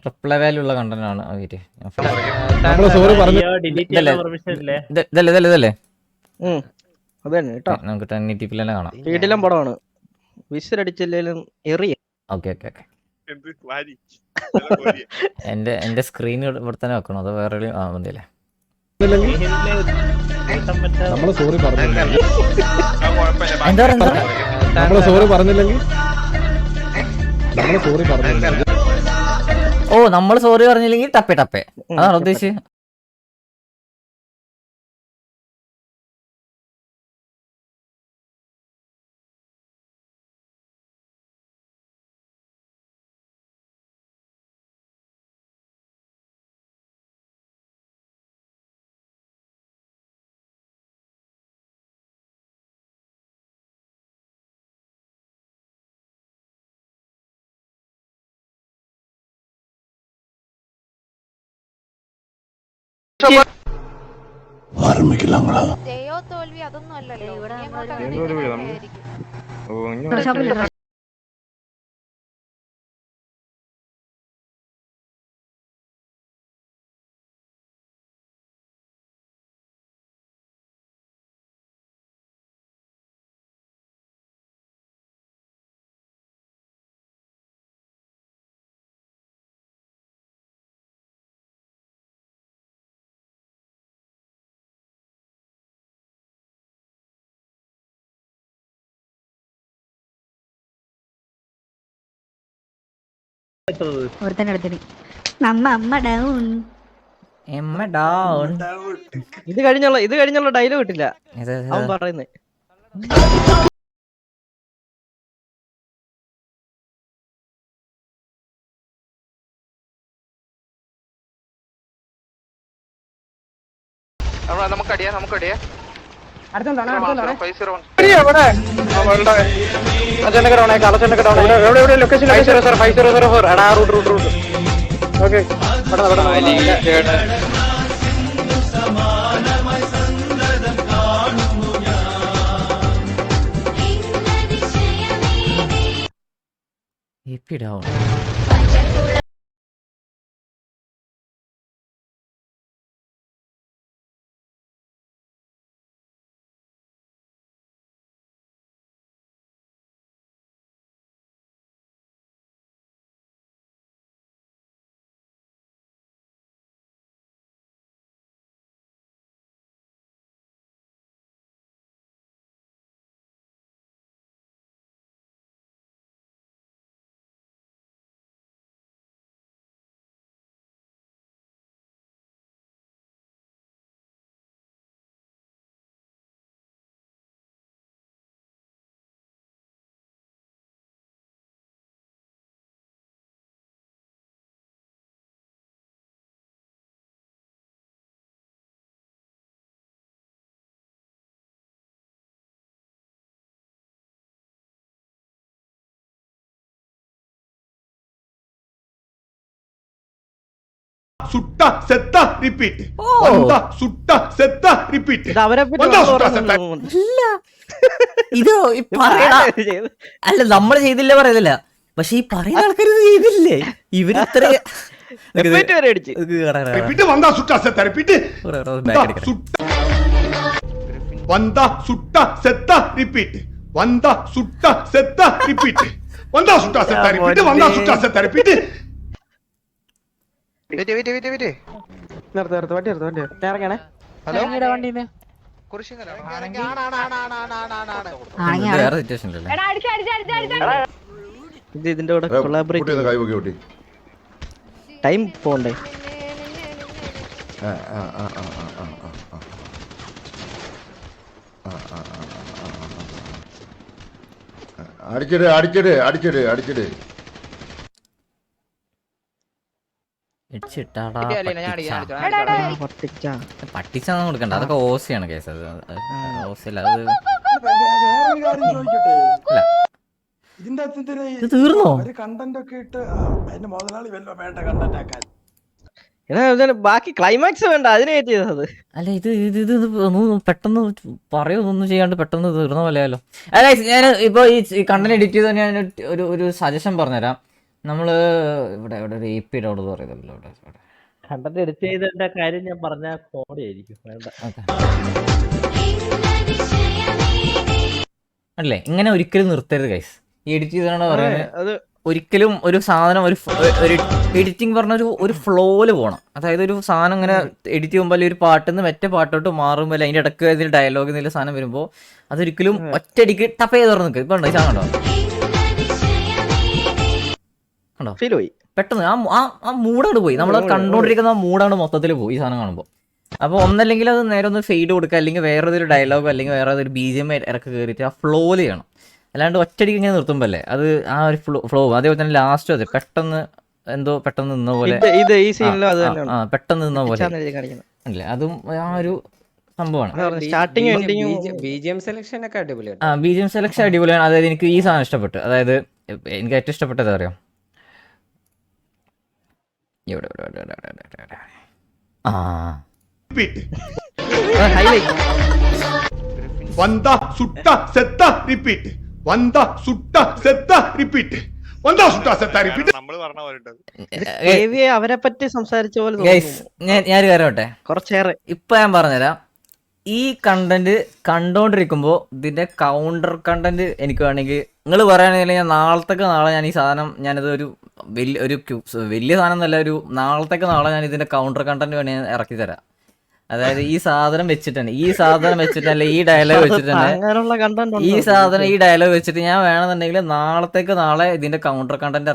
Reply value ഉള്ള content ആണ് അവര്. ഇതല്ലേ നമുക്ക് 1080p തന്നെ കാണാം. വീട്ടിലും പടമാണ് വിസിലടിച്ചില്ലേലും എറിയ. Okay okay okay. എന്റെ സ്ക്രീൻ ഇവിടെ തന്നെ വെക്കണം, അത് വേറെ മതിയല്ലേ? ഓ നമ്മൾ സോറി പറഞ്ഞില്ലെങ്കിൽ ടപ്പേ ടപ്പേ അതാണ് ഉദ്ദേശിച്ചത്. ജയോ തോൽവി അതൊന്നും അല്ലല്ലോ. ഇത് കഴിഞ്ഞുള്ള ഡയലോഗ് കിട്ടില്ല അവൻ പറയുന്നേ. നമുക്കടിയാ Sutta, setta, repeat. Vanda, sutta, setta, repeat. Vanda, sutta, setta. ഇത് അല്ല നമ്മൾ ചെയ്തില്ല പറയുന്നില്ല, പക്ഷെ ഈ പറയുന്ന ആൾക്കാർ ചെയ്തില്ലേ? ഇവര് ഇത്ര Repeat, vanda, sutta, setta, repeat. Vanda, sutta, setta, repeat. Vanda, sutta, setta, repeat. Vanda, sutta, setta, repeat. Vanda, sutta, setta, repeat. ഇതിന്റെ കൂടെ കൊളാബറേറ്റ് ടൈം പോണ്ടേ? അടിച്ചിട് പട്ടിച്ചാന്ന് കൊടുക്കണ്ട, അതൊക്കെ ഓസിയാണ് കേസ്. അത് ഓസില്ല, അത് തീർന്നോ? ബാക്കി ക്ലൈമാക്സ് വേണ്ട, അതിന് ചെയ്തത് അല്ല. ഇത് പെട്ടെന്ന് പറയൊന്നും ചെയ്യാണ്ട് പെട്ടെന്ന് തീർന്ന പോലെയല്ലോ. അല്ല, ഞാൻ ഇപ്പൊ ഈ കണ്ടന്റ് എഡിറ്റ് ചെയ്ത് ഞാൻ ഒരു സജഷൻ പറഞ്ഞുതരാം. നമ്മള് ഇവിടെ ഇവിടെ ഒരു AP ഡൗഡ് പറയുന്നല്ലോ ഇവിടെ. കണ്ടന്റ് എഡിറ്റ് ചെയ്തതിന്റെ കാര്യം ഞാൻ പറഞ്ഞ കോമഡി ആയിരിക്കും. വേണ്ട. ഓക്കെ അല്ലേ, ഇങ്ങനെ ഒരിക്കലും നിർത്തരുത് ഗൈസ്. ഈ എഡിറ്റ് ചെയ്താണ് പറയുന്നത്. അത് ഒരിക്കലും ഒരു സാധനം ഒരു എഡിറ്റിംഗ് പറഞ്ഞ ഒരു ഫ്ലോയില് പോകണം. അതായത് ഒരു സാധനം ഇങ്ങനെ എഡിറ്റ് ചെയ്യുമ്പോൾ അല്ലെങ്കിൽ ഒരു പാട്ടിൽ നിന്ന് മറ്റേ പാട്ടോട്ട് മാറുമ്പോൾ അതിന്റെ ഇടയ്ക്ക് ഇതിൽ ഡയലോഗ് എന്തെങ്കിലും സാധനം വരുമ്പോൾ അതൊരിക്കലും ഒറ്റയടിക്ക് ടപ്പ് ചെയ്ത് തുറന്ന് നിൽക്കും. ഇപ്പൊ ഉണ്ടോ ഈ സാധനം കണ്ടോ കണ്ടോ ഫീൽ പോയി. പെട്ടെന്ന് ആ മൂടാണ് പോയി. നമ്മൾ കണ്ടോണ്ടിരിക്കുന്ന ആ മൂടാണ് മൊത്തത്തിൽ പോയി ഈ സാധനം കാണുമ്പോൾ. അപ്പോൾ ഒന്നല്ലെങ്കിൽ അത് നേരെ ഒന്ന് ഫെയ്ഡ് കൊടുക്കുക, അല്ലെങ്കിൽ വേറെ ഏതൊരു ഡയലോഗോ അല്ലെങ്കിൽ വേറെ ഏതൊരു BGM ഇറക്കി കയറിയിട്ട് ആ ഫ്ലോയിൽ ചെയ്യണം. അല്ലാണ്ട് ഒറ്റടിക്ക് ഇങ്ങനെ നിർത്തുമ്പോൾ അല്ലേ അത് ആ ഒരു ഫ്ലോ. അതേപോലെ തന്നെ ലാസ്റ്റ് അതെ പെട്ടെന്ന് എന്തോ പെട്ടെന്ന് നിന്ന പോലെ ഇത് ഈ സീനിലും അത് തന്നെ പെട്ടെന്ന് നിന്ന പോലെ കാണിക്കുന്നത്. അല്ലേ, അതും ആ ഒരു സംഭവമാണ്. സ്റ്റാർട്ടിങ് എൻഡിങ്ങും BGM സെലക്ഷൻ ഒക്കെ അടിപൊളിയാണ്. BGM സെലക്ഷൻ അടിപൊളിയാണ്. അതായത് എനിക്ക് ഈ സാധനം ഇഷ്ടപ്പെട്ടു. അതായത് എനിക്ക് ഏറ്റവും ഇഷ്ടപ്പെട്ടത് അറിയാം, ഹൈലൈറ്റ്. വന്ദ സുട്ട സെത്ത റിപ്പീറ്റ്. വന്ദ സുട്ട സെത്ത റിപ്പീറ്റ്. വന്ദ സുട്ട സെത്ത റിപ്പീറ്റ്. അവരെ പറ്റി സംസാരിച്ച പോലെ ഗൈസ് ഞാനൊരു കാര്യം പറയട്ടെ, കുറച്ചേറെ. ഇപ്പൊ ഞാൻ പറഞ്ഞുതരാം. ഈ കണ്ടന്റ് കണ്ടോണ്ടിരിക്കുമ്പോ ഇതിന്റെ കൗണ്ടർ കണ്ടന്റ് എനിക്ക് വേണമെങ്കിൽ നിങ്ങൾ പറയുകയാണെങ്കിൽ ഞാൻ നാളെ ഞാൻ ഈ സാധനം ഞാനിത് ഒരു വലിയ സാധനം എന്നല്ല, ഒരു നാളെ ഞാൻ ഇതിന്റെ കൗണ്ടർ കണ്ടന്റ് വേണമെങ്കിൽ ഇറക്കി തരാം. അതായത് ഈ സാധനം വെച്ചിട്ടുണ്ട്, ഈ ഡയലോഗ് വെച്ചിട്ടുണ്ട്, അങ്ങനെയുള്ള കണ്ടന്റ് ഈ ഡയലോഗ് വെച്ചിട്ട് ഞാൻ വേണമെന്നുണ്ടെങ്കിൽ നാളെ ഇതിന്റെ കൗണ്ടർ കണ്ടന്റ്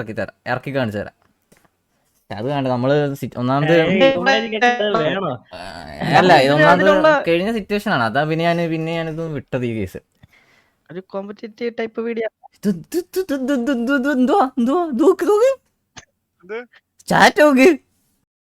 ഇറക്കി കാണിച്ചു തരാം. അത് വേണ്ട, നമ്മള് ഒന്നാമത് അല്ല ഇതൊന്നാമത് കഴിഞ്ഞ സിറ്റുവേഷൻ ആണ്. അതാ പിന്നെ ഞാനിത് വിട്ടത് ഈ കേസ്. ഒരു കോമ്പറ്റീറ്റീവ് ടൈപ്പ് വീഡിയോ. ചാറ്റ് നോക്ക്